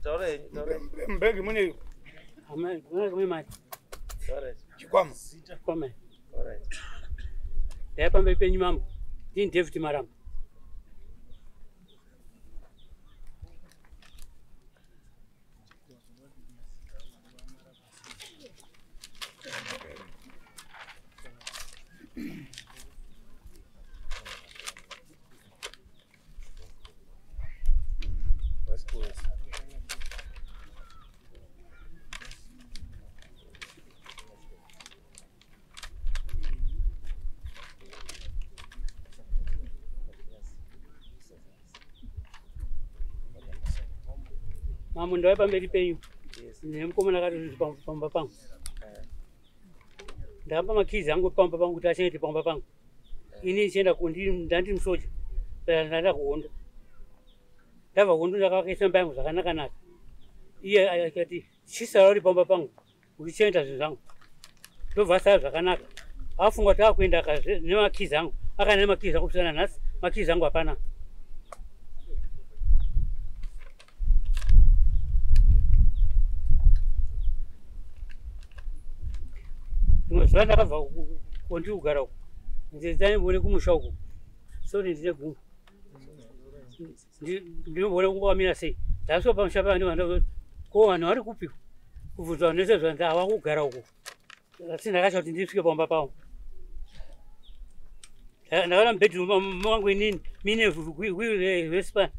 Taure. Mbegi mune. Amen. Mune mati. Taure. Chikwama. Kwame. Alright. Hapa mbepenyi mambo. Ndini David Maramba. Mamu ndo hapa mbeli penyu. Yes. Nimkomana kati pamba pangu. Ndamba makizi yangu pamba pangu tashenti pamba pangu. Ini sienda kundi ndandi msoja. Ndanda kuonda. Ndava kundu ndakakesa mbangu zakanaka naka. Iye akati chisarori pamba pangu. Ulichenda zvangu. Ndovasa zvakanaka. Afunga takuenda kaze nemakizi yangu. Akane makizi akusana nasi. Makizi yangu hapana. Zvanda kabva kundi kugara uko ndizani mbone kumusha uko so ndine gungu ndinobone kukwamira sei ndaso pamusha pani vanda ko vanhu vari kupi kubvunzwa nese zvanda ava kugara uko asi ndakasha kuti ndisvike pamba pavo ndakaona mubhedroom mangu inini mine vespa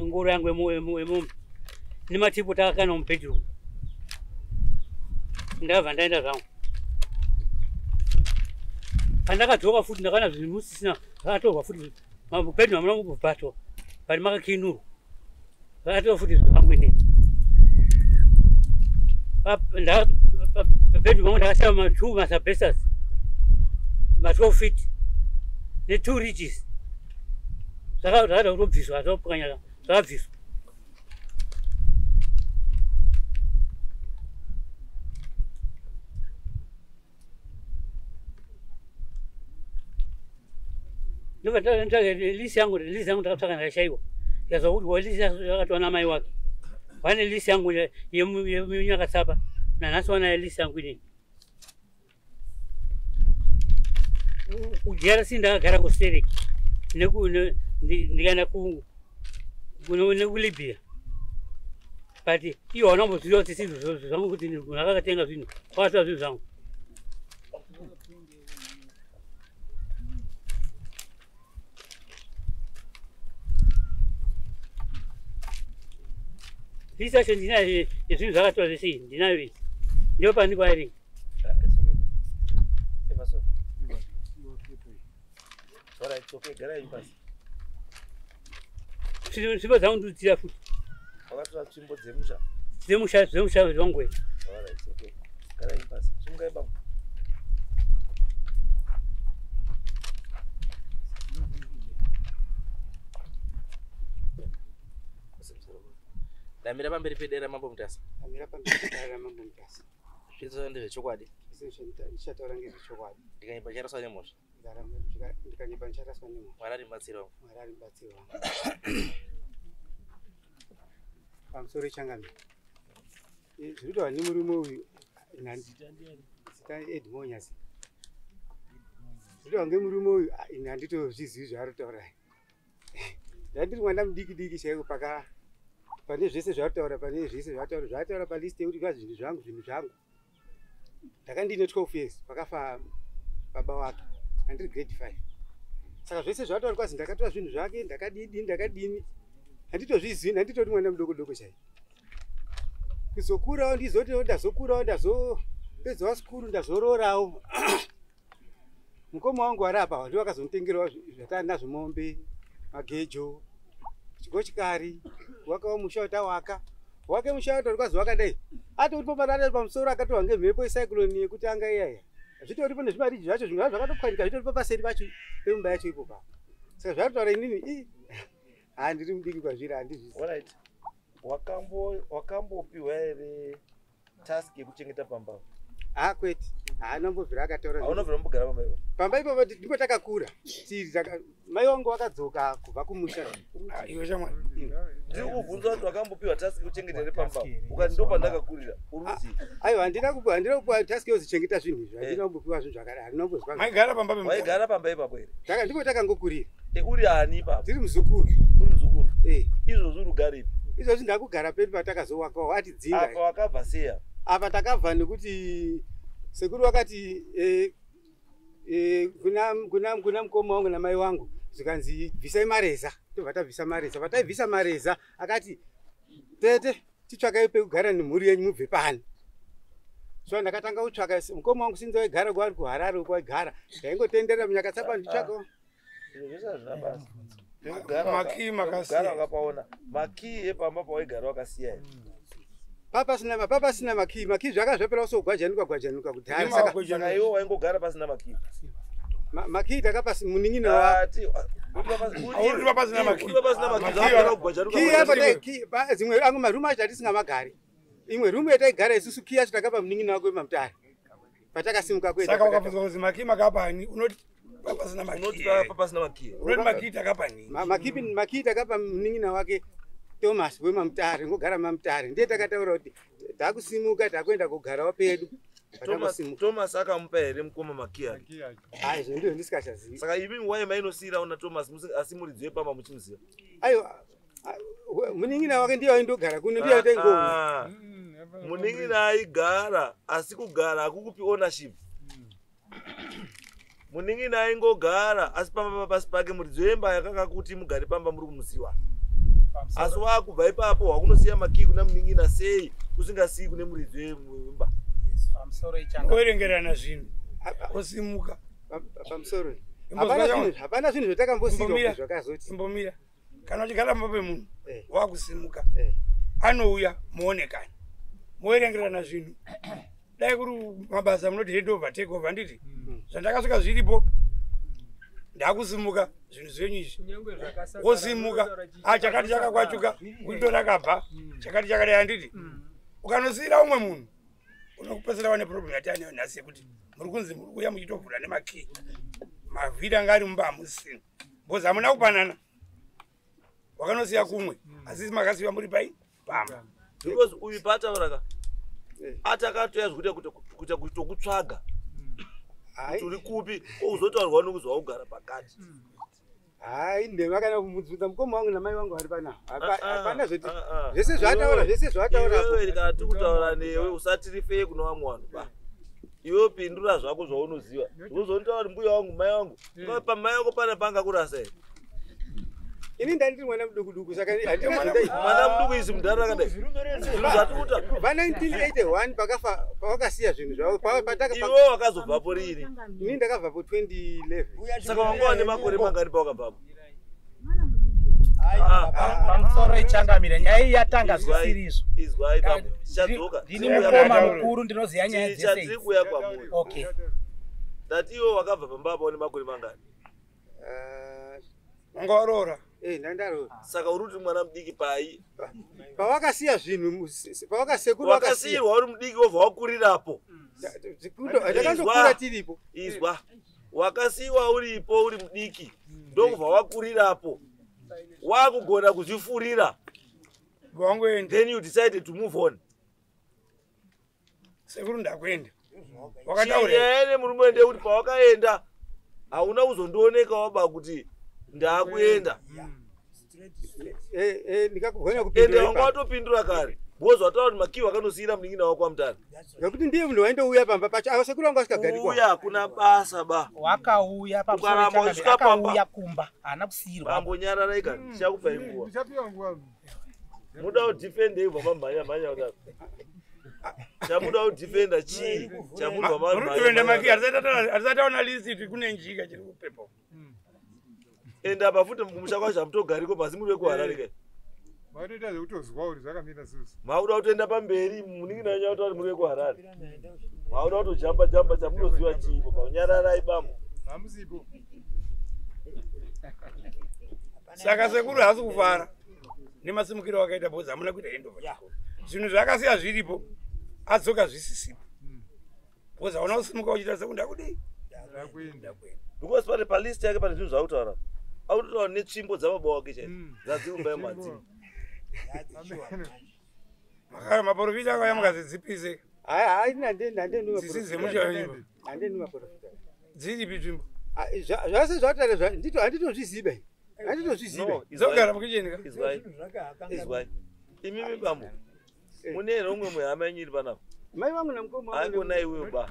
ngoro yangu emombe nematipo takakana mubhedroom ndabva ndaenda zvangu pandakadzoka futi ndakaona zvinhu musisina zvakatorwa futi mabhedroom amuna kubvatwa pari makakinurwa zvakatorwa futi zvangu inini bedroom mangu ndakashava ma2 masabhesters ma12 feet ne2 ridges zvakada kutobviswa zvakapukanya zvakabviswa lisi yangu ndakatsvaka ndakashaiwa ndikazwa kuti walisi yakatwa namai wake pane lisi yangu yemunyakatsapa nanhasi wanaye lisi yangu inini kujara si ndakagara kustereki ndikaenda nekulibhia but iwo haunamboziva kuti sinhu zvangu kuti munhu akakatenga zvinhu wakatora zvinhu zvangu lisi yacho ndinayo yezvinhu zvakatora zvese izvi ndinayo idzi ndiyo pandikwairi nzvimbo dzangu ndikudzira futi dzemusha zvangwei Damira pamberi pedera mambo mutasa. Damira pamberi pedera mambo mutasa. Zvitso ndezvechokwadi. Ndichataura ngezvechokwadi. Ndikanyimba charaswa nemhosva. Ndikanyimba charaswa nemhosva. Mwari arimubatsira wangu. Mwari arimubatsira wangu. Pamusoro changamira. Zviri kutaura nemurume uyu zita Edmonyas. Zviri kutaura ngemurume uyu handitozvizivi zvaari kutaura. Ndandiri mwana mudiki chaiko pane zvese zvataura zvataura palist yekuti kwa zvinhu zvangu ndakandine 12 years pakafa baba wake andiri grade 5 saka zvese zvataura kwazi ndakatora zvinhu zvake ndakadini handitozvizivi handitori mwana mudoko chai kuzokurawo ndizoti ndazokurawo ndazopedzawo sikuru ndazororawo mukoma wangu wari apa ndiwo akazonditengerawo zvatani nazvo mombe magejo chikochikari wakawa musha watawaka wake musha watori kwazi wakadai atoripo marara pamusoro akatorwa ngemhepo yecyclone yekuti anga iyaya zvitoripo nezvimariji zvacho zvimwe zvakatopwanyika zvitoripo paseri pacho pemumba yacho ipopa saka zvatotaura inini handiri mudiki kwazviri handizvisi. Wakambopiwa here task yekuchengeta pamba? kwete haanambobvira akataura Haunobvira mbogara pamba ipo. pamba ipopo ndipo takakura mai wangu vakadzoka kubva kumusha. Iwe shamwari. Ndiri kuvhunza kuti wakambopiwa task kuchengetera pamba. Ukati ndo pandakakurira. Uruzi. Aiwa handina kupiwa task yozichengeta zvinhu izvi. Handina kumbopiwa zvinhu zvakadai. Handina kumbozwa. Maigara pamba pemba. Waigara pamba ipapo here. Ndipo takangokurira. Uri ani ipapo? Tiri muzukuru. Uri muzukuru. Izvozvi uri ugaripi? Izvozvi ndakugara pedu patakazowakawo atidzinga. Apa wakabva seya? Apa takabva nekuti sekuru wakati kuna mukoma wangu namai wangu zvikanzi bvisai mareza. Tobva tabvisa mareza. Pataibvisa mareza akati tete titsvakai pekugara nemhuri yenyu mubve pano. So ndakatanga kutsvaka mukoma wangu sinzi waigara kwari kuHarare uko waigara. Ndaingotenderera munyaka tsapa nditsvakawo. Maki makasiya. Gara wakapaona. Maki epamba pawaigara wakasiya. Papa sina maki zvaka zvapera gwajaniuka kudhara. Saka iwo waingogara pasina maki. Maki takapa muning'ina wa. Uri pasina maki. Zimwe angu marumu acho atisingamagari. Imwe rumu yataigara isusu kiya takapa muning'ina wako wemamutare. Patakasimuka kwedu. Saka wakafunza kuti maki makapani unoti pasina maki. Unoti pasina maki. Unoti maki takapani. Maki takapa muning'ina wake Thomas wemamutare ngogara mamutare. Ndiye takataura kuti takusimuka takuenda kugarawo pedu. Thomas akamupa here mukoma maki ake. Izvo ndizvo ndisingachazivi. Saka imi wai mainosiyira una Thomas asi muridzi wepamba muchimuziva. Aiwa muning'ina wake ndiye waindogara kuno ndiye waitaingoona. Muning'ina aigara asi kugara hakukupi ownership. Muning'ina aingogara asi pamba pasi pake muridzi wemba yakanga kuti mugare pamba muri kumuziva. Asi wakubva ipapo wakunosiya maki kuna muning'ina sei usingasiyi kune muridzi wemba. Ngoerengerana zvinhu. Osimuka. Pamusoro. Hapana zvinhu zvatakambosika zvakazoti. Imbomira. Kana uchigara pamba pemunhu wakusimuka. Anouya muonekane. Moerengerana zvinhu. Dai kuri mabasa munoti head over take over nditi. Zvandakasvika zviripo. Ndakusimuka zvinhu zvenyu izvi. Wosimuka. Chakati chakakwachuka. Windo rakabva. Chakati chakadai handiti. Ukanosiyira umwe munhu unokupedzera wane problem yatani nhasi yekuti muri kunzi muri kuya muchitovhura nemaki. Mavhiri anga ari mumba hamusina. Boza hamuna kupanana. Wakanosiya kumwe. Asi makasiya muri pai pamba. Because uyu patauraka atakatoya zvekuita kuita kutokutsvaga. Turi kupi uzotaurwa nokuzwa ugara pakati. Ndema kana kumubvunza mukoma wangu namai wangu vari pana. Hapana zvoti zvese zvataura Iwewe kana tikutaura newe usatirife kuna vamwe vanhu ba. Iwe pindura zvako zvaunoziva. Uzotaura kuti mbuya wangu mai wangu. Pamai wako pana panga kurasa here. Ini ndandiri mwana muduku saka mwana muduku izi mudhara kadai. Zvatuta. Pa 1981 pakafa pawakasiya zvinhu zvavo pataka. Iwe wakazobvapo rini? Ini ndakabvapo 2011. Saka wangova nemakore mangani pawakabvapo? Pamusoro ichangamira nyaya yatanga zvisirizo. Izwai baba. Chadzoka. Ndini mukoma mukuru ndinoziya nyaya dzese. Chatiri kuya kwamuri. Okay. Tati iwe wakabva pamba paone makore mangani? Ngorora. Ndandarora. Saka uruti mwana mudiki pai. Pawakasiya zvinhu pawakasekuru wakasiyirwa uri mudiki wobva wakurirapo. Takandokura tiripo. Izwa. Wakasiyiwa uripo uri mudiki. Ndokubva wakurirapo. Wakugona kuzvifurira. Then you decided to move on. Sekuru ndakwenda. Wakataura ene murume ndiye kuti pawakaenda hauna kuzondioneka waba kuti ndakuenda. Ndikakugona kupindura. Ende wanga watopindura kare. Bozo wataura kuti maki wakanosiyira muning'ina wako wamutare. Ngekuti ndiye munhu waindouya pamba pacho. Ava sekuru vangu vasikagari kwa. Uya kuna basa ba. Wakauya pamusoro wakauya kumba. Hana kusiyirwa. Pambonyarara ika. Chakupa inguwa. Muda udefend ibva mamhanya kudaro. Chamuda udefenda chii? Chamuda mamhanya. Urikuenda maki arisataona list kune njika chiri kupepo. Enda pafuti mumusha kwacho hamutogariko pasi muri wekuHarare kai. Vanoita zvekutozwa kuti zvakamira susu. Mauda kutoenda pamberi muning'ina wenyu kuti muri wekuHarare. Mauda kutojamba chamunoziva chiipo paunyararai bambo. Hamusipo. Saka sekuru haasi kufara. Nemasimukiro wakaita bhozi hamuna kuita endo. Zvinhu zvakasiya zviripo. Adzoka zvisisipo. because hauna kusimuka uchita sekunda kudi Ndakwenda. because pane palist yake pane zvinhu zvautaura autaura netsvimbo dzababa wake chaizvo dzadzimba yemadzimba makara maprofita akauya mukazidzipise dziri dziripi nzvimbo zvase zvataura handitozviziva handitozviziva dzogara mukicheni ka izwai imimi bambo mune romwe muhama yenyu iri panapa mai vangu namukoma angona iweyo ba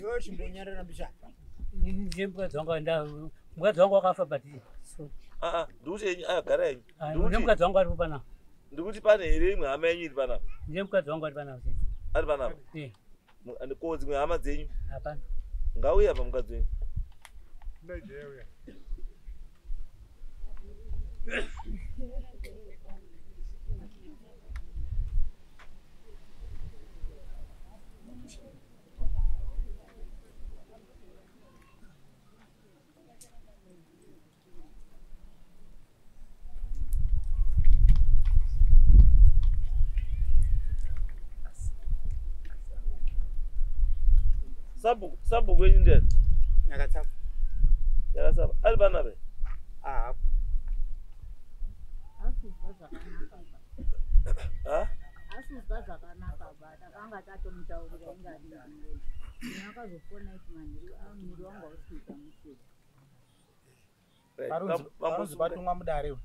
Yo chimbonyarara mbisha. ndiye mukadzi wangu wakafa but ndikuti yenyu agara yenyu ndiye mukadzi wangu aripo panapa ndikuti pane here imwe hama yenyu iri panapa ndiye mukadzi wangu ari panapa ari panapa ko dzimwe hama dzenyu hapana ngauya pa mukadzi wenyu Ndajeuya. sabhuku wenyu ndiani yakatsapa yakasaba ari panapa asizwa zvakanaka ba takanga tatomutaurira ingadii akazofona iti mwiri wangu ausikuita musiri Parunzi patumwa mudare.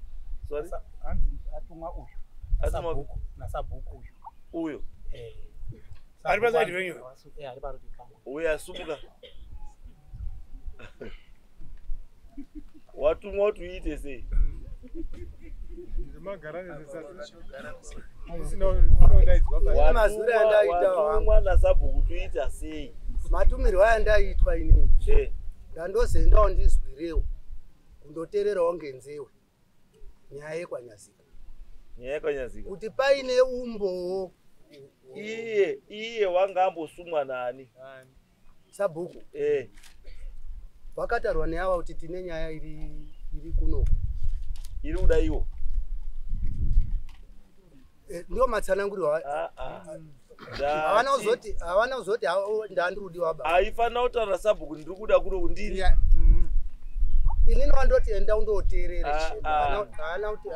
Sorry? Hanzi atumwa uyu. Atumwa Sabhuku nasabhuku uyu. uyo ari paside venyu Ari parutivi pangu. uyo asumuka watumwa kuti uite sei Ndimagara nezvisati. Sinodaidzwa pa. Mazura andaita watumwa nasabhuku tuita sei matumirwo ayandaitwa inini ndandozendawo ndizwirewo kundoteererawo ngenzewe nyaya yekwanyazika nyaya yakanyazika kuti paine umbowo iye wanga ambosumwa nani sabhuku wakatarwa neava kuti tine nyaya iri kuno iri kuda iwo ndiwo matsanangurirwa havana kuzoti ndandirudiwa ba aifanira kutaura sabhuku ndiri kuda kuno kundiri inini wandoti enda undoteerere haana kuti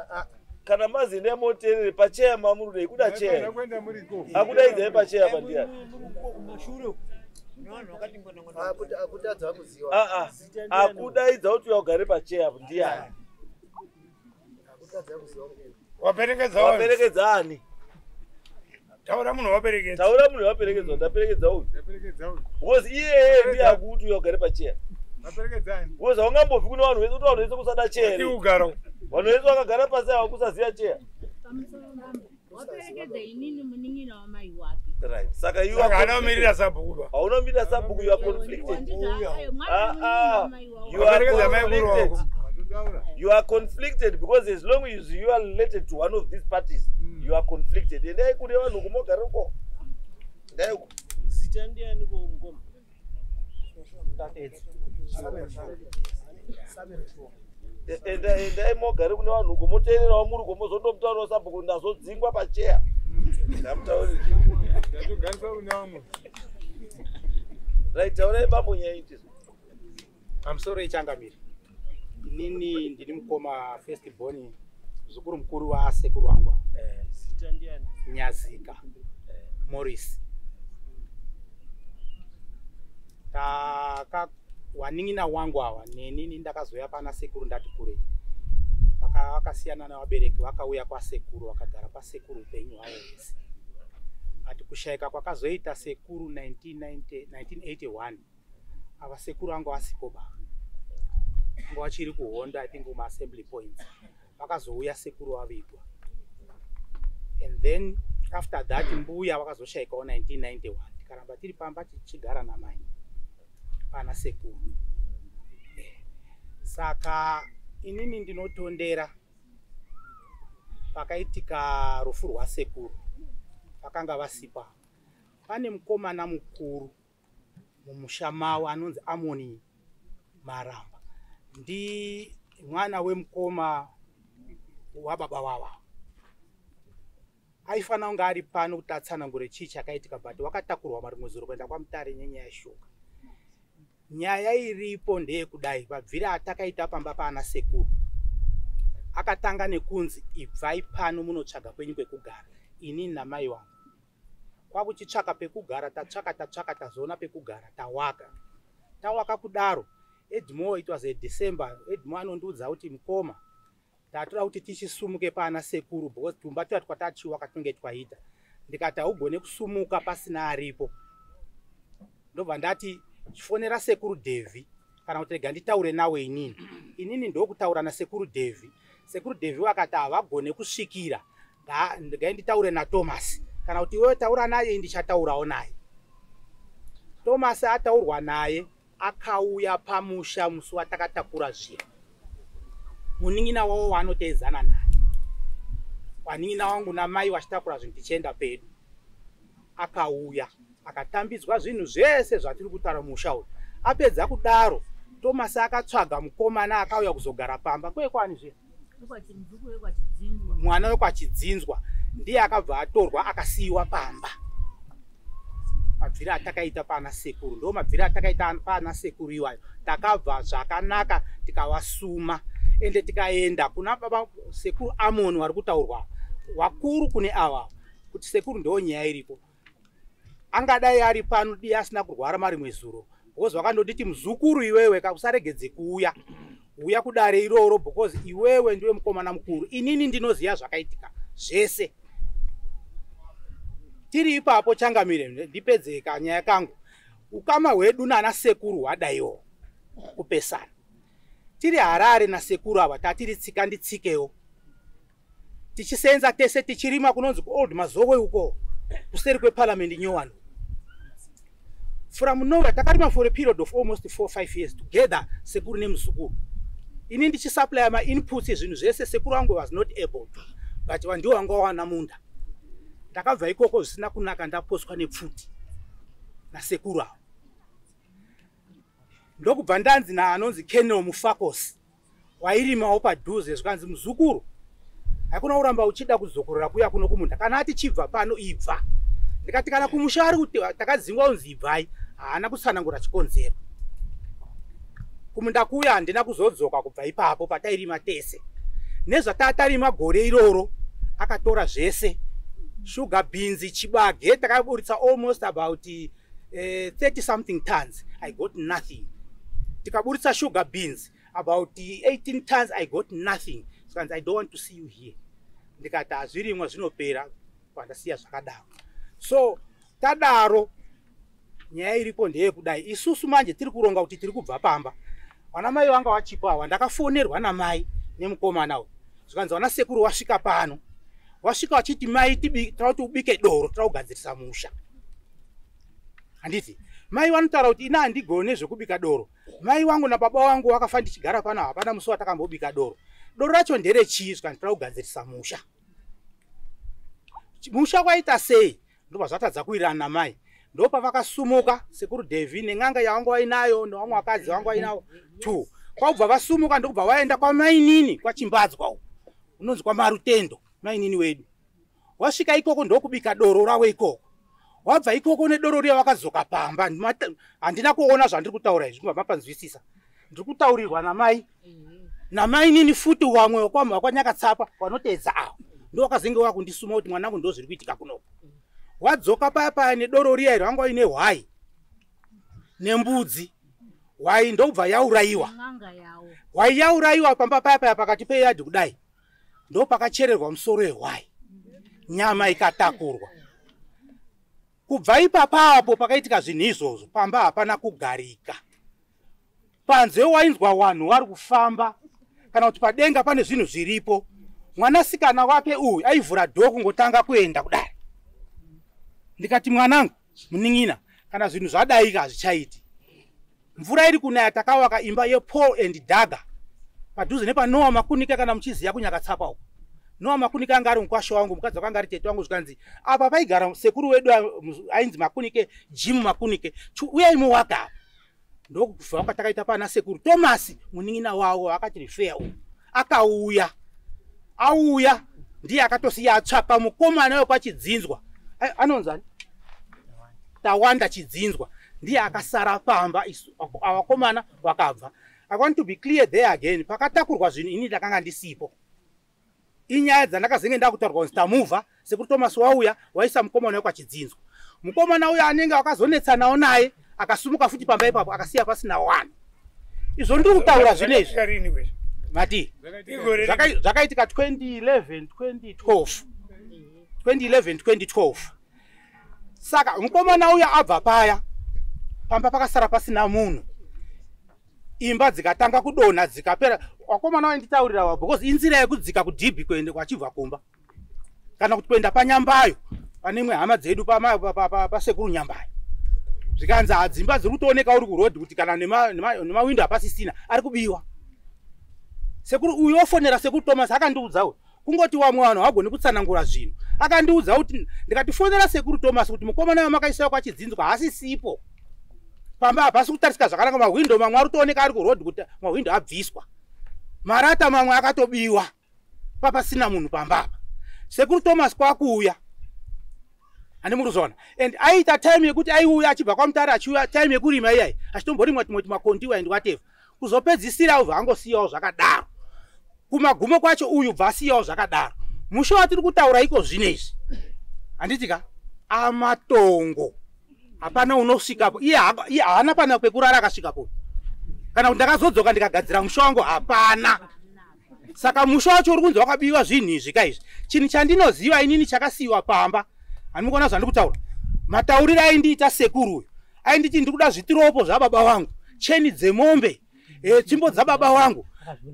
kana mazi enda moteerere pacheya mamurudei kuda cheya Ndakwenda muriko. akudaidzai pacheya pandiya akutadza kuziva akudaidza kuti uya ugare pacheya ndiyani akutadza kuziva waperekedza ani taura munhu waperekedza taura munhu waperekedzwa ndaperekedza uyu Ndaperekedza uyu. because iyeye ndiye akuti uya ugare pacheya Ndaperekedzani. because haungambobvi kuna vanhu vese kuti vanhu vese kusada cheya ati here kugara vanhu vese vakagara pasi ava kusaziva cheya pamusoro mambo waperekedza inini munin'ina wamai wake right saka saka hana umirira sabhuku pa haunomirira sabhuku you are conflicted waperekedza maikuru wako you are conflicted because as long as you are related to one of these parties you are conflicted endai kune vanhu kumogara uko endai zita ndiani ko mukoma endai mogare kune vanhu uko moteererawo muri uko mozondomutaurawo sabhuku ndazodzingwa pacheya ndamutauriri Ndatogarisa kune vamwe. right taurai bambo nyaya ichizvo Pamusoro ichangamiri. Inini ndiri mukoma first born zukuru mukuru wasekuru wangu. zita ndiani Nyazika. Morris. Waning'ina wangu awa nenini ndakazoya pana sekuru ndati kurei. Vakasiyana navabereki vakauya kwasekuru vakagara kwasekuru upenyu hwavo hwese. Ati kushaika kwakazoita sekuru 1981 ava sekuru angu asipo ba ngo vachiri kuhonda I think kuma assembly points vakazouya sekuru vavigwa and then after that mbuya vakazoshaikawo 1991 tikaramba tiri pamba tichigara namai pana sekuru saka inini ndinotondera pakaitika rufu rwasekuru vakanga vasipa pane mukomana mukuru mumusha mavo anonzi Amoni Maramba ndi mwana wemukoma wababa wava aifanira kunge ari pano kuti atsanangure chii chakaitika, but wakatakurwa marimwe zuro kuenda kwaMutare nenyaya yeshuka. Nyaya iripo ndeyekudai, mabviri atakaita pamba paana sekuru akatanga nekunzi ibvai pano munotsvaga kwenyu kwekugara. Inini namai wangu kwakuchitsvaka pekugara, tatsvaka tazoona pekugara, tawaka kudaro. Edmo, it was a December, Edmo anondiudza kuti mukoma tatoda kuti tichisumuke paana sekuru because tumba twati kwatachiwaka tunge twaita. Ndikati haugone kusumuka pasina aripo. Ndobva ndati chifonera sekuru Devi kana kuti rega nditaure nawe inini ndokutaura nasekuru Devi. Sekuru Devi wakati havagone kusvikira, nditaure naThomas, kana kuti iwewe taura naye ndichataurawo naye. Thomas ataurwa naye akauya pamusha musi watakatakura zvinhu. Munin'ina wavo wanotedzana naye, wanin'ina wangu namai wachitakura zvinhu tichienda pedu, akauya akatambidzwa zvinhu zvese zvatiri kutaura musha uyu. Apedza kudaro Thomas akatsvaga mukomana akauya kuzogara pamba. Kwekwani zvino mwana wekwachidzinzwa ndiye akabva atorwa akasiyiwa pamba. Mabviri atakaita paana sekuru ndo mabviri atakaita paana sekuru iwayo. Takabva zvakanaka tikawasuma ende tikaenda kuna baba sekuru Amon wari kutaurwa wakuru kune ava kuti sekuru ndo nyaya iripo. Angadai ari pano diye asina kurwara marimwe zuro because wakandoditi muzukuru iwewe kakusaregedze kuuya uya kudare iroro because iwewe ndiwe mukomana mukuru. Inini ndinoziya zvakaitika zvese. Tiri ipapo Changamire ndipedzeka nyaya kangu. Ukama hwedu nana sekuru hwadaiwo kupesana. Tiri Harare nasekuru ava tatiri tsika nditsikewo. Tichisenza tese tichirima kunonzi kuOld Mazowe uko kuseri kweparliament Nyowani. From nowhere takarima for a period of almost 4-5 years together sekuru nemuzukuru. Ini ndichisupply my inputs zvinhu zvese sekuru wangu was not able to, but wandiwo wanga wana munda. Ndakabva ikoko zvisina kunaka ndaposwa nepfuti nasekuru avo. Ndokubva ndanzi naanonzi Colonel Mufakos wairimawo padhuze zvikanzi muzukuru hakuna kuramba uchida kuzokorera kuya kuno kumunda, kana ati chibva pano ibva. Ndikati kana kumusha ari kuti takadzingwa unzi ibvai haana kutsanangura chikonzero. Kumunda kuya handina kuzodzoka kubva ipapo patairima tese. Nezvatatarima gore iroro akatora zvese. Sugar beans, chibage, takaburitsa almost about 30 something tons. I got nothing. Tikaburitsa sugar beans about 18 tons. I got nothing. So I don't want to see you here. Ndikati azvirimwa zvinopera pandasiya zvakadaro. So tadaro nyaya iripo ndeyekudai. Isusu manje tiri kuronga kuti tiri kubva pamba. Wana mai wanga wachipa awa ndakafonerwa namai nemukomana uyu. Zvikanzi wana sekuru wasvika pano. Wasvika wachiti mai tauti ubike doro taugadzirisa musha. Handiti mai vanotaura kuti ina handigone zvekubika doro. Mai wangu nababa wangu wakafa ndichigara pano hapana musi watakambobika doro. Doro racho nderechii zvikanzi taugadzirisa musha. Musha kwaita sei? Ndobva zvatadza kuwirirana namai. Ndopa vakasumuka sekuru Devi neng'anga yavangu vainayo nevamwe vakadzi vangu vainawo 2. Kwabva vasumuka ndokubva vaenda kwamainini kwachimbadzwa uko unonzi kwaMarutendo mainini wedu. Wasvika ikoko ndokubika doro rawe ikoko. Wabva ikoko nedoro riya wakazoka pamba. Handina kuona zvandiri kutaura izvi ngwa mapanzwisisa. Ndiri kutaurirwa namai. Namai nini futi wamwe wakwamwa kwanyakatsapa wanotedza awo. Ndo wakazenge wakundisuma kuti mwanangu ndo zviri kuitika kuno. Wadzoka papa nedoro riya iri wanga ine hwai nembudzi. Hwai ndobva yauraiwa. Hwai yauraiwa pamba papa pakati peyadhi kudai. Ndo pakachererwa musoro wehwai. Nyama ikatakurwa. Kubva ipapapo pakaitika zvinhu izvozvo pamba hapana kugarika. Panze wainzwa vanhu vari kufamba kana kuti padenga pane zvinhu zviripo. Mwanasikana wake uyu aivhura dhoo kungotanga kuenda kudai. Ndikati mwanangu munin'ina kana zvinhu zvadaika hazvichaiti. Mvura iri kunaya takawaka imba yePaul and Daga padhuze nepaNoah Makunike kana muchiziya kunyakatsapa uko. Noah Makunike anga ari mukwasha wangu mukadzi wakanga ari tete wangu zvikanzi apa paigara sekuru wedu ainzi Makunike Jim Makunike uyai muwaka. Ndokubva wakatakaita pana sekuru Thomas munin'ina wawo akati rifea uyu akauya auya ndiye akatosiya atsvaka mukomana wekwachidzinzwa anonzani Tawanda Chidzinzwa ndiye akasara pamba avakomana vakabva. I want to be clear there again. Pakatakurwa zvinhu ini ndakanga ndisipo. Inyaya dzandakazenge ndakutaurwa kuti tamuva sekuri Thomas wauya waisa mukomana wekwachidzinzwa. Mukomana uya anenge akazonetsanawo naye akasumuka futi pamba ipapo akasiya pasina wani. Izvo ndiri kutaura zvinezvi. Mati. Zvakaitika 2011-2012. Saka mukomana uya abva paya pamba pakasara pasina munhu. Imba dzikatanga kudonha dzikapera. Wakomana wainditaurira because inzira yekudzika kudhibhi kuende kwachibva kumba. Kana kuti kuenda panyambayo panemwe hama dzedu pasekuru nyambayo. Zvikanzi adzimba dziri kutooneka uri kurodhi kuti kana nemawindo apasisina ari kubiwa. Sekuru uyu ofonera sekuru Thomas akandiudzawo kungoti wamwe vanhu hagoni kutsanangura zvinhu. Akandiudza kuti ndikatifonera sekuru Thomas kuti mukomana wamakaisa kwachidzinzwa hasisipo. Pamba hapasi kutarisika zvakanaka mawindo mamwe ari kutooneka ari kurodhi kuti mawindo abviswa. Marata mamwe akatobiwa papasina munhu pamba. Sekuru Thomas kwakuuya. Ane muruzona. And aita time yekuti aiuya achibva kwaMutare achiuya time yekurima iyai. Achitomborimwa timoti makondiwa and whatever. Kuzopedzisira ubva angosiyawo zvakadaro. Kumagumo kwacho uyu bva asiyawo zvakadaro. Musho watiri kutaura iko zvinezvi. Handitika amatongo. Hapana unosvikapo. Iye haana pana pekurara akasvikapo. Kana kuti ndakazodzoka ndikagadzira musho wangu hapana. Saka musho wacho uri kunzi wakabiwa zvinhu izvi kaizvi. Chinhu chandinoziva inini chakasiyiwa pamba. Handikuona zvandikutaura. Matauriro aindiita sekuru uyu. Ainditi ndikuda zvitiropo zvababa vangu. Cheni dzemombe. Tsvimbo dzababa vangu.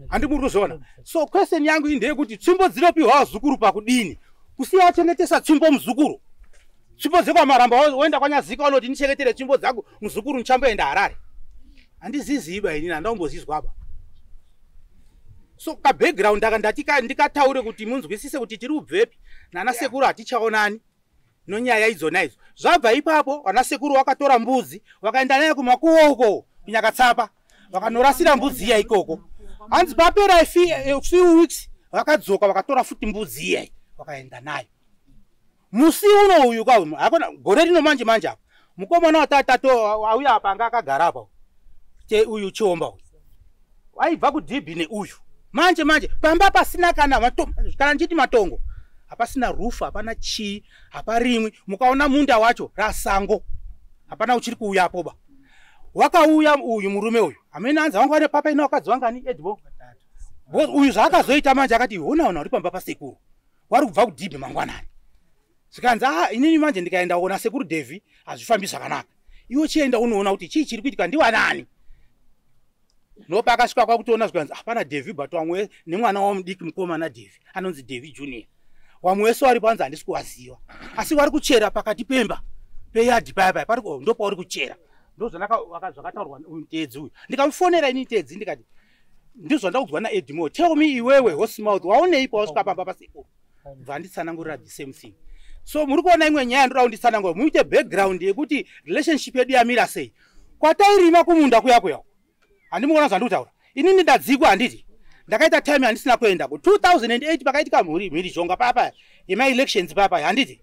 Handimurikuzviona. So question yangu ndeyekuti tsvimbo dzinopiwa vazukuru pakudini. Kusiya wachengetesa tsvimbo muzukuru. Tsvimbo dzekwamaramba woenda kwanyazika unoti ndichengetere tsvimbo dzangu muzukuru nchamboenda Harare. Handiziziba inini handakumbozizwaba. So ka background ndikataure kuti munzwisise kuti tiri kubvepi nana sekuru hatichaonani nonyaya idzona idzo. Zvabva ipapo vana sekuru wakatora mbudzi wakaenda naye kumakuoko kunyakatsapa vakanorasira mbudzi iya ikoko. Hanzi papera a few weeks vakadzoka vakatora futi mbudzi iya vakaenda nayo. Musi uno uyu hakuna gore rino manje apa mukomana watatato auya apa anga akagara apa uyu Chiomba uyu waibva kudhibhi neuyu manje pamba pasina kana nditi matongo hapasina rufu hapana chii haparimwi. Mukaona munda wacho rasango hapana uchiri kuuyapo ba. Wakauya uyu murume uyu amene anza wangu ane papa ino wakadzi wangani Edbo uyu zvaakazoita manje akati ona uri pamba pasekuru wari kubva kudhibhi mangwanani. Zvikanzi inini manje ndikaenda kuona sekuru Devi hazvifambi zvakanaka. Iwo chienda unoona kuti chii chiri kuitika ndiwanani. Ndopa akasvika kwakutoona zvikanzi hapana Devi but wamwe nemwana wamudiki mukomana Devi anonzi Devi Junior. Wamwe wese wari panzi handisi kuwaziva. Asi wari kuchera pakati pemba peyadhi paya ndopa wari kuchera. Ndozvakataurwa mutedzi uyu. Ndikamufonera ini tedzi ndikati ndizvo ndaudzwa naEdmo. Tell me iwewe Hosimouth waoneipa wasvika pamba pasekuru. Bva nditsanangurira the same thing. So muri kuona imwe nyaya ndoda kunditsanangura muite background yekuti relationship yedu yamira sei. Kwatairima kumunda kuyakuya. Handimuona zvandikutaura. Inini ndadzikwa handiti. Ndakaita time handisina kuenda ku 2008 pakaitika mhirizhonga papa yema elections papa handiti.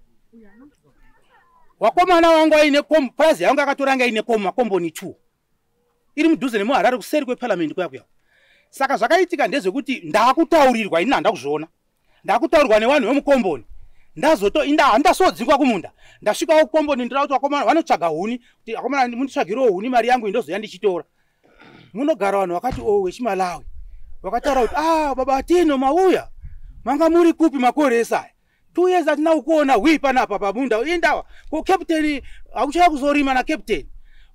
Wakomana wangu aine prize yangu akatoranga ine makomboni 2. Iri mudhuze nemuHarare kuseri kweparliament kuyakuya. Saka zvakaitika ndezvekuti ndakutaurirwa ini handakuzviona. Ndakutaurirwa nevanhu vemukomboni. Handasodzingwa kumunda. Ndasvika kukomboni ndira kuti wakomana vanotsvaga huni kuti wakomana munditsvagire huni mari yangu indozoya ndichitora. Munogara vanhu vakati wechiMalawi. Vakataura kuti baba Tino mauya. Manga muri kupi makore esaya. 2 years atina ukuona hui panapa pamunda uendawa. Ko captain akuchaya kuzorima na captain.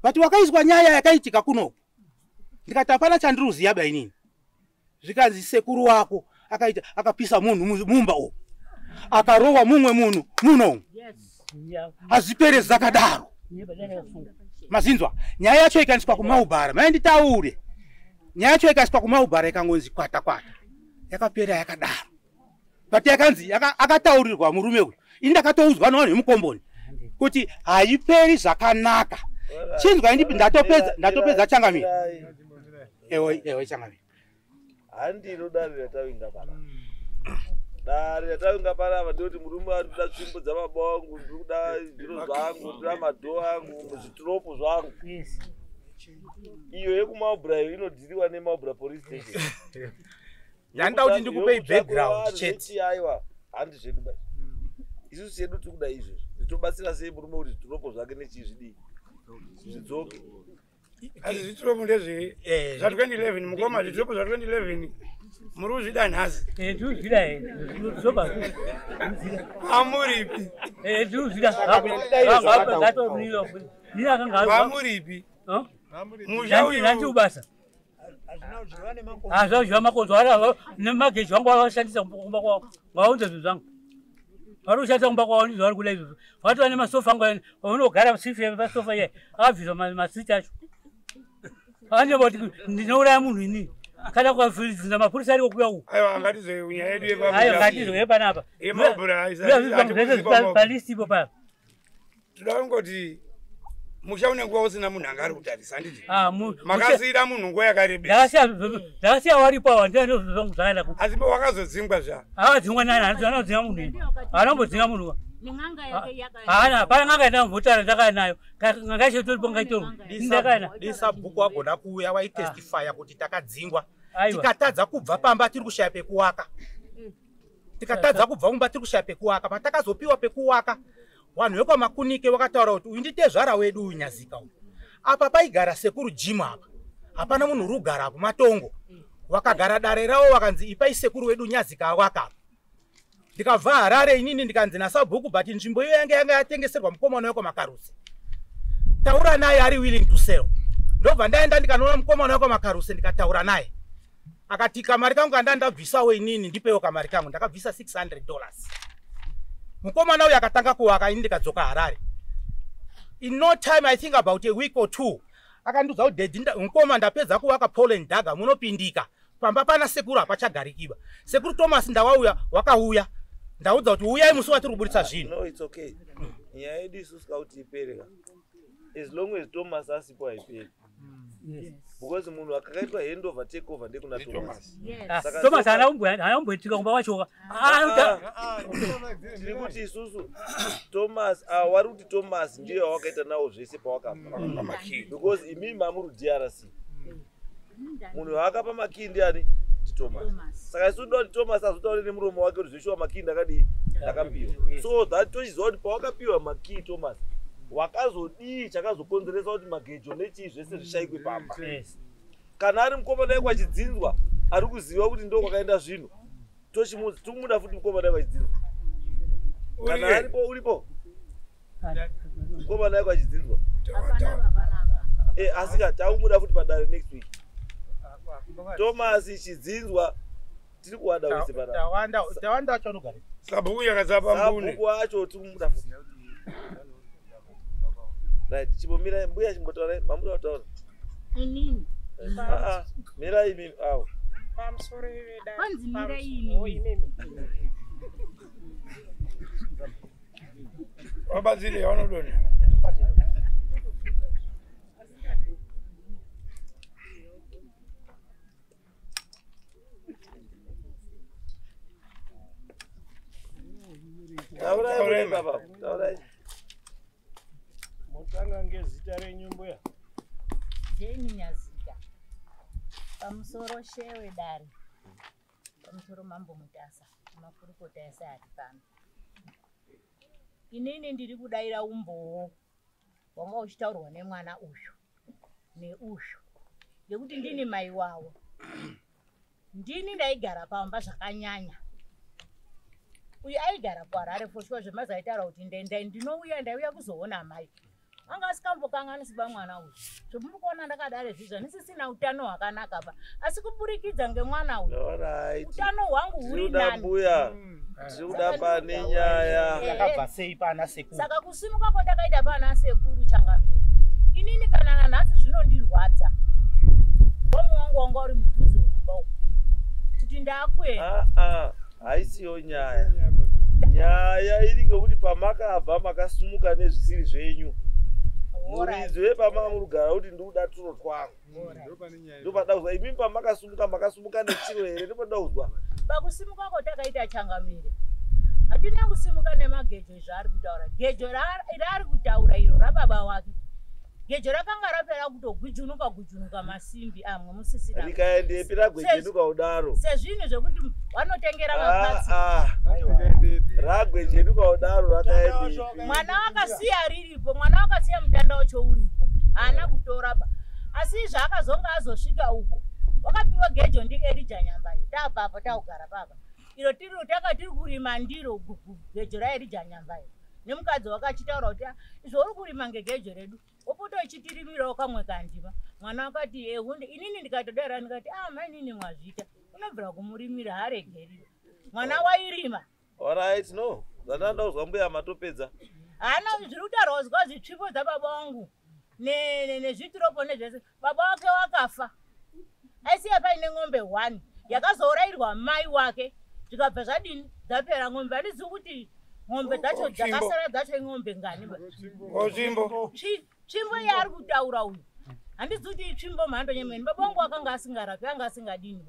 But wakaizwa nyaya yakaitika kunoku. Ndikati hapana chandiruziya ba inini. Zvikanzi sekuru wako akapisa munhu mumba umu. Akarowa mumwe munhu muno. Hazvipere zvakadaro. Mazinzwa nyaya yacho ikaniswa kumaubhara mainditaure. Nyaya yacho ikaniswa kumaubhara ikangonzi kwata yakapera yakadaro. But yakanzi akataurirwa murume uyu. Ini ndakatoudzwa navanhu vemukomboni kuti haiperi zvakanaka. Chinzwa indipi ndatopedza Changamire. Ewe Changamire. Handinodarira tawinga papa. Dare tanga parava ndoti murume ari kuda tsvimbo dzababa vangu, ndiri kuda zviro zvangu, ndira madho angu, muzvitiropo zvangu. Iyo yekumabhura iyo inodhiriwa nemabhura police station. Yanda kuti ndikupei background chete. Aiwa, handi zvedu basi. Isusu chedu tiri kuda izvozvo. Zvitobatsira sei murume kuti zvitiropo zvake nechizvidii? Zvidzoke. Asi zvitiropo ndezve zva2011 mukoma zvitiropo zva2011 muri kuzvida nhasi. Ndikuzvida zoba. Amuripi. Ndikuzvida. Amuripi. Mushauri nanti ubasa. Azvazva makonzo ara nemageji wangu washandisa kumba kwao. Ngaunze zvizvangu. Varushatsa kumba kwao ndizvo vari kula izvozvo. Watu vane masofa angu unogara sife pasofa ye. Akabvisa masiti acho. Aneboti ndinouraya munhu ini. Kana kwavhiridzina mapurisa ari kuuya uku. Aiwa ngatize unyaya yedu yepa. Aiwa ngatize yepanapa. Yemabhura palisi ipo pa. Toda kungoti musha unenguva usina munhu anga ari kutarisa handiti. Makasiyira munhu nguva yakareba. Ndakasiya waripo awa ndizvozvangu zvakaenda ku. Asi wakazodzingwa zva. Akadzingwa nani anodzinga munhu ini. Anambodzinga munhu. Hana pana nganga ndangotara ndakanayo. Nganga chetoripo ngaitorwa. Disa bhuku agona kuuya waitestifya kuti takadzingwa. Tikatadza kubva pamba tiri kushaya pekuwaka. Tikatadza kubva kumba tiri kushaya pekuwaka. Patakazopiwa pekuwaka. Vanhu vekwamakunike vakataura kuti uyu nditezvara wedu unyazika uyu. Apa paigara sekuru Jim apa. Hapana munhu rugara apo matongo. Wakagara dare rawo wakanzi ipai sekuru wedu nyazika awaka. Ndikabva Harare inini ndikanzi nasabhuku but nzvimbo iyo yanga yatengeserwa mukomana wekwamakarusi. Taura naye ari willing to sell. Ndobva ndaenda ndikanoona mukomana wekwamakarusi ndikataura naye. Akati kamari kangu andandabvisawo inini ndipewo kamari kangu ndakabvisa $600. Mukomana uyu akatanga kuwaka ini ndikadzoka Harare. In no time, I think about a week or two, akandiudza kuti mukoma ndapedza kuwaka Poland Daga munopindika. Pamba pana sekuru apachagarikiwa. Sekuru Thomas ndawauya wakauya. Ndaudza kuti uyai musi watiri kubuditsa zvinhu. No, it's okay. Nyaya yedu isusu kuti ipere. As long as Thomas asipo haiperi. Yes. Because munhu akakaitwa handover takeover ndekuna Thomas. Yes. Thomas haamboitika kumba wachoka. Tiri kuti isusu Thomas wari kuti Thomas ndiye wakaita nawo zvese pawakapa. Because imimi mamuri DRC. Munhu akapa makii ndiani? Thomas. Saka isusu ndo Thomas azotaura nemuromo wake kuti zveshuwa makii ndakadii ndakambiwa. So that tochiziva kuti pawakapiwa makii Thomas wakazodii chakazokonzeresa kuti magejo nechii zvese zvishayikwe pamba. Kana ari mukomana wake wachidzinzwa ari kuziva kuti ndo kwakaenda zvinhu tumuda futi mukomana wake wachidzinzwa. Kana aripo uripo mukomana wake wachidzinzwa asika taumuda futi padare next week. Thomas chidzinzwa tiri kuwada wese panapa. Tawanda wacho anogara. Sabhuku yakadzapa mbune. Sabhuku wacho tumuda futi. Right, chibomira mbuya chimbotaura mamuri wataura. Inini. Mira imi awo. Pamsore weda. Kwanzi mira imi. Wabazile wanodoni. Taurai baba, taurai. Motanga ngezita renyumbu ya. Jeni nyazika. Pamusoro shewe dare. Pamusoro mambo mutasa. Makurukota yasa atipana. Inini ndiri kudaira umbowo. Wanga uchitaurwa nemwana uyu. Neuyu. Ngekuti ndini mai wawo. Ndini ndaigara pamba zvakanyanya. Uyu aigara kuHarare foshwa zvemazaitaura kuti ndinouya ndauya kuzoona mai. Anga asikambokanganisi pamwana uyu. Zvomurikuona ndakadare zvizvo nisisina utano hwakanaka pa. Asi kupurikidza ngemwana uyu. Utano hwangu huri nani. Zvikuda pane nyaya. Yakabva sei pana sekuru. Saka kusimuka kwatakaita pana sekuru changamira. Inini kana nanhasi zvinondirwadza. Bomu wangu wanga uri mudhuze mumba. Kuti ndakwenda. Haisiyo nyaya. Nyaya iri ngekuti pamakabva makasumuka nezvisiri zvenyu. Muridzi wepamanga murugara kuti ndikuda turo twangu. Ndopada kuzwa imimi pamakasumuka nechiro here ndopada kuzwa pakusimuka ko takaita Changamire hatina kusimuka nemagejo zvaari kutaura. Gejo raari kutaura iro rababa wake. Gejo rakanga rapera kutogujunuka masimbi amwe musisina. Rikaendepi ragwejenuka udaro? Sezvinhu zvokuti vanotengera mapatsi. Ragwejenuka udaro rakaendepi? Mwana wakasiya riripo, mwana wakasiya mutanda wacho uripo. Haana kutora ba. Asi zvakazonga azosvika uko. Wakapiwa gejo ndiElijah Nyambai. Tapapo taugara baba. Iro tiri kurima ndiro gejo raElijah Nyambai. Nemukadzi wakachitaura kuti izvo kurima ngegejo redu. Opota uchitirimirawo kamwe kandima. Mwana akati hunde inini ndikatodara ndikati mai nini mwazvita. Unobvira kumurimira haregeri. Mwana wairima. Alright, no. Zvatanda kuzwa mbuya matopedza. Hana zviri kutaurwa zvikwazi tsvipo dzababa vangu. Nezvitiropo nezvese. Baba wake wakafa. Aisiya paine ng'ombe 1 yakazourayirwa mai wake. Zvikabva zvadini dzapera ng'ombe. Handizivi kuti ng'ombe dzacho dzakasara dzacho ing'ombe ngani. Tsvimbo yaari kutaura uyu. Handizivi kuti tsvimbo mhando nyemene. Baba vangu akanga asingarapi, anga asingadini.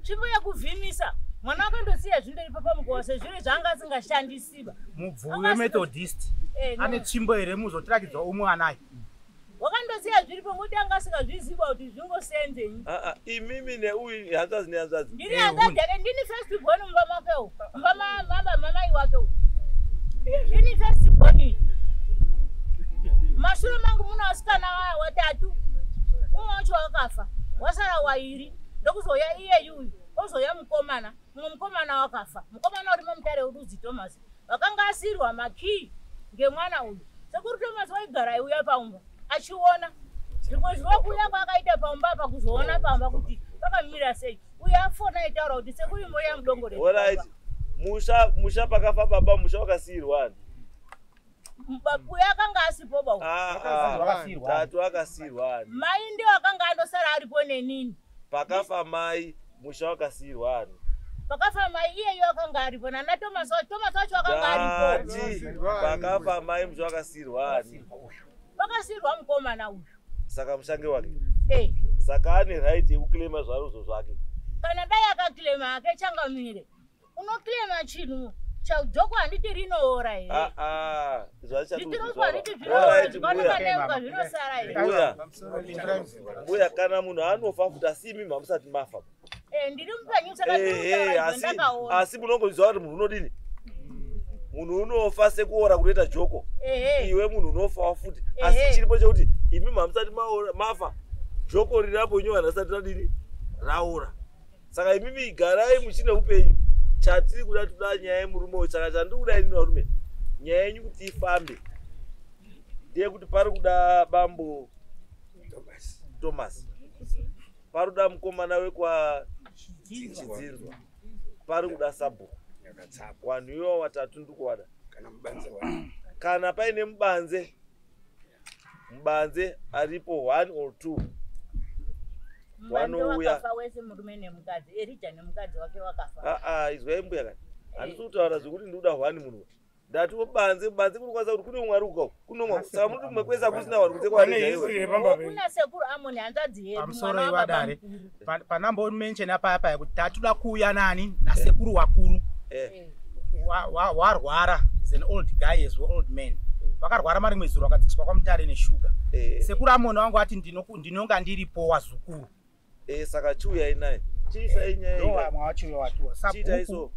Tsvimbo yekuvhimisa. Mwana akandosiya zvindori papamukova sezviro zvanga asingashandisiba. Mubvuvi weMethodist ane tsvimbo here muzotirakidza umwe anayo. Wakandosiya zviripo ngokuti anga asingazviziva kuti zvingosenzenyi. Imimi neuyu hanzvadzi nehanzvadzi. Ndiri hanzvadzi yake, ndini first born mumba makewo. Mumba mamai wakewo. Ndini first born. Mashure mangu muna wasikana watatu. Umwe wacho wakafa. Wasara wairi. Ndokuzoya iye yuyu. Ozoya mukomana. Mumwe mukomana wakafa. Mukomana uri mumutare uRudzi Thomas. Wakanga asirwa makii ngemwana uyu. Sekuru Thomas waigara iuya paumba. Achiona. Zvimwe zvokuya kwakaita paumba pakuzoona pamba kuti pakamira sei. Uya afona aitaura kuti sekuru mboya mudongore. Alright. Musha pakafa baba musha wakasirwa. Uya akanga asipo bau. Tatu akasirwa. Mai ndio akanga andosara aripo nenini. Pakafa mai musha wakasirwa. Pakafa mai iyeyo akanga aripo na Thomas wacho akanga aripo. Pakafa mai musha wakasirwa. Wakasirwa mukomana uyu. Saka mushange wake. Saka ane right yekuklema zvaruzo zvake. Kana dai akaklema hake Changamire. Unoklema chinhu chajoko handiti rinoora here. Mbuya kana munhu anofa futi asimi mamusati mafa. Ndiri mupenyu saka ndakaona. Asi munongoziva kuti munhu unodini? Munhu unofa sekuora kunoita joko. Iwe munhu unofa futi. Asi chiripo chekuti imi mamusati mafa. Joko rirapo nyuwana risati radini? Raora. Saka imimi igarai muchine upenyu. Chatiri kuda tuda nyaya yemurume uyu. Saka chandiri kuda inini varume, nyaya yenyu kuti ifambe ndeye kuti pari kuda bambo Thomas, pari kuda mukomana wekwa Chidzinzwa, pari kuda Sabhuku. Wanhu iwo watatu ndikuwada. Kana paine mubanze aripo 1 or 2 wanouya wese murume nemukadzi. Elijah nemukadzi wake wakafa. Izwai mbuya kana. Handisi kutaura zvokuti ndoda 1 munhu. Ndati mubanze kuri kwanza kuti kune mwari uko. Kuno saka muri mwekweza kusina vanhu kuti kwani chaiwo. Kuna sekuru Amoni hanzadzi yedu mwana wa baba. Panambo mention apa kuti tatuda kuuya nani na sekuru wakuru. Warwara is an old guy as well, old man. Vakarwara mari mwezuro akadzikiswa kwamutare neshuga. Sekuru Amoni wangu ati ndinonga ndiripo wazukuru. Saka chuya inaye. Chisa inyaya. Ndowa mwachuya watuwa. Chita iso.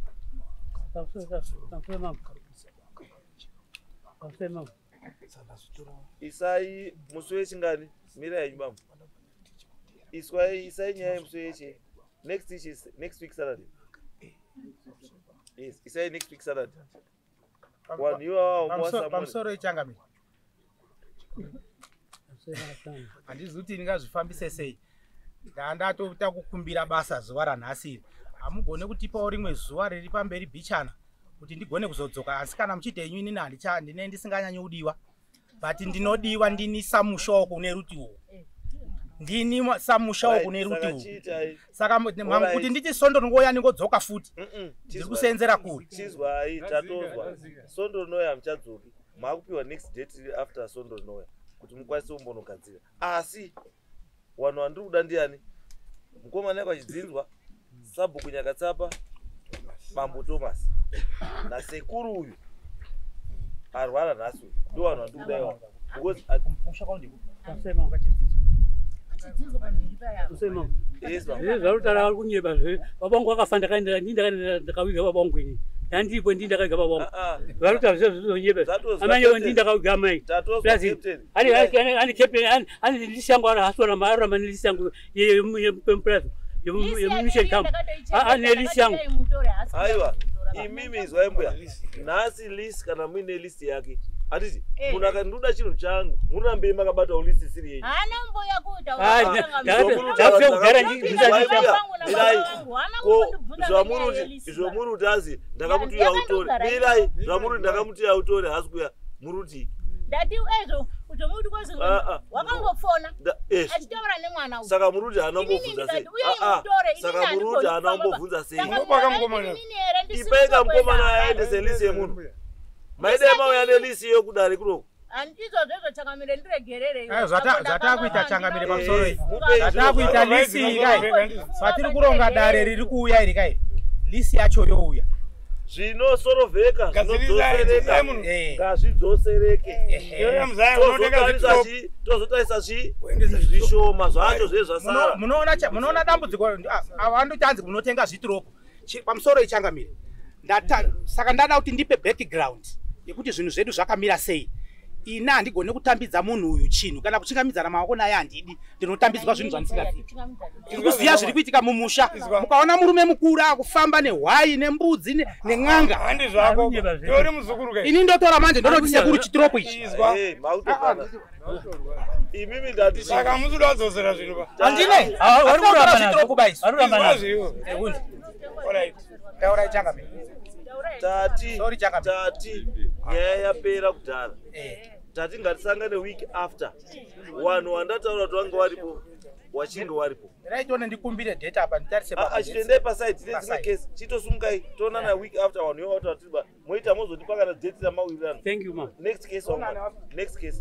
Isai musi wechingani? Mira yenyu bambo. Isai nyaya musi wechi. Next week Saturday. Yes, isai next week Saturday. One you are mwasa. Pamsoro Changamire. Handizuti ndingazvifambise sei. Ndatota kukumbira basa zuva ranhasi. Hamugone kutipawo rimwe zuva riri pamberi bichana kuti ndigone kuzodzoka. Asi kana muchiti henyu inini ndine ndisinganyanyi kudiwa. But ndinodiwa ndini samushawo kune rutiwo. Ndini samushawo kune rutiwo. Saka kuti nditi Sondo ngoya ningodzoka futi. Ndiri kusenzera kuri. Chizwai tatozwa. Sondo noya muchadzoki. Makupiwa next date after Sondo noya kuti mukwanise kumbonogadzira. Asi wanhu wandiri kuda ndiani? Mukomana kwa Chidzinzwa, Sabhuku Nyakatsapa, Mambo Thomas nasekuru uyu arwara nhasi ndo vanhu vandikudaiwa because zvarutara ari kunyeba vabangu vakafa ndakaviga vabangu ini ndandipo ndindakaiga vabangu varutara zvozonyeba amanyewa ndindakauga mai ani captain ani lisi yangu ararama nelisi yangu yemplazo yemumission camp ane lisi yangu aiwa imimi izwai mbuya nhasi lisi kana muine lisi yake hatiti munhu akandiuda chinhu changu munambei makabatawo lisi siri yenyu zvamuri kuti azi ndakamutuya utore birai zvamuri ndakamutuya utore hasi kuya muruti ndati ezvo utomuti kwezvo wakangofona achitaura nemwana uyu saka muruti haana kumbobvunza sei saka muruti haana kumbobvunza sei ipaika mukomana aendese lisi yemunhu maide mauya nelisi yokudari kuroko andizvozvo changamire ndiregerere zvatakuita changamire pamusoro iyi zvatakuita lisi iyi kai patiri kuronga dare riri kuuya iri kai lisi yacho youya zvinosorovheka zvinodzosereka ngazvidzosereke tozotarisa zvishoma zvacho zvezvasara munoona dambudziko avandotanzi munotenga zvitiroko pamusoro ichangamire saka ndada kuti ndipe background yekuti zvinhu zvedu zvakamira sei. Ina handigone kutambidza munhu uyu chinhu kana kuchingamidzana maoko naye handidi ndinotambidzwa zvinhu zvandisingazivi. Ndikuziva zviri kuitika mumusha mukaona murume mukuru akufamba nehwai nembudzi nen'anga handi zvako tori muzukuru kai ini ndotora manje ndinoti sekuru chitiroko ichi imimi ndati saka musudo adzosera zvinhu pa handine ari kuramba chitiroko baisi ari kuramba nazvo alright taura ichangame tati nyaya yapera kudhara tati ngatisangane week after wanhu wandataura kuti wange waripo wachinge waripo raitone ndikumbire data apa nditarise pa achitendei paside tine dzimwe case chitosumukai toonana week after wanhu yowatatiba moita mozondipakana date ramawirirano. Thank you ma. Next case next case